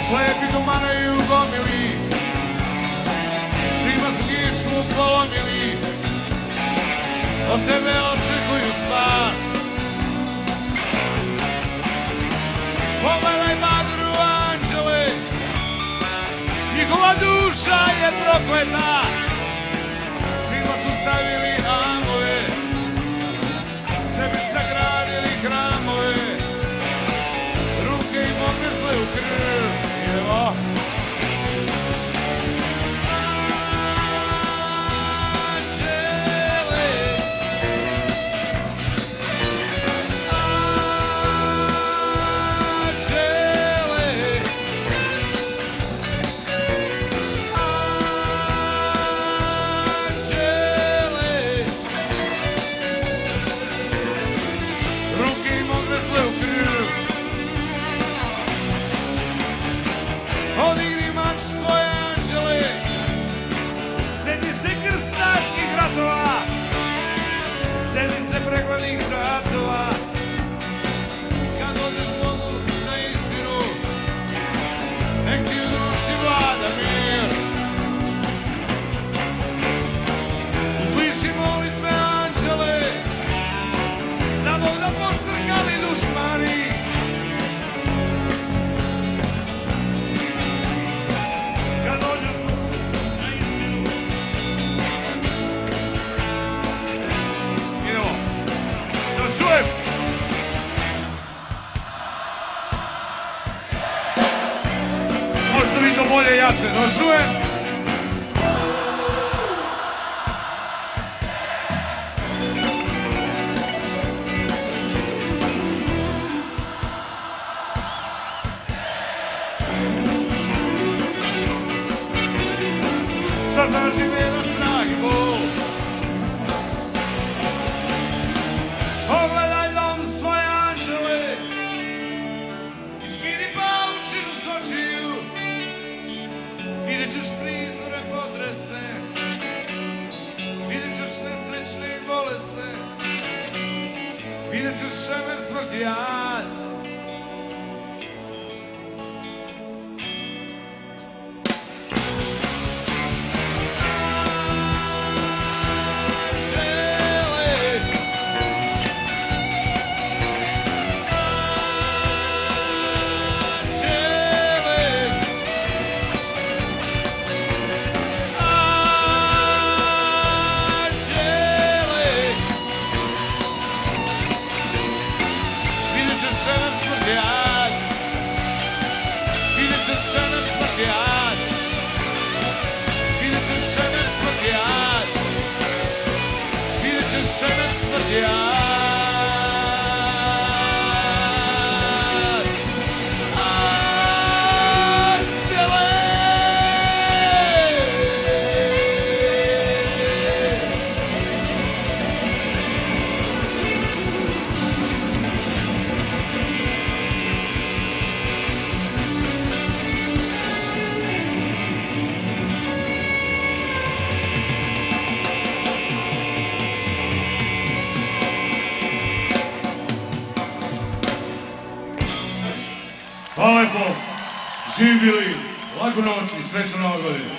Slepi dumanaju gomili, svima su kičmu polomili, od tebe očekuju spas. Pogledaj bagru anđele, njihova duša je prokleta, svima su stavili amove, sebi sagradili hramove, ruke im obnesle u krv. Evo odigni mač svoje anđele, sedi se krstaških ratova, sedi se preglanih ratova, kad dođeš Bogu na istinu, nek ti u duši vlada mir. Usliši molitve anđele, da Bog da pocrkali dušmani. Čujem! Možete vi to bolje jače, da čujem! Šta znači beda, strah i bol? Pogledaj dom svoje anđele, skini paučinu s očiju, vidjet ćeš prizore potresne, vidjet ćeš nesrećne i bolesne, vidjet ćeš šemer smrti jad. Hvala lepo, živi bili, laku noć i srećnu Novu godinu.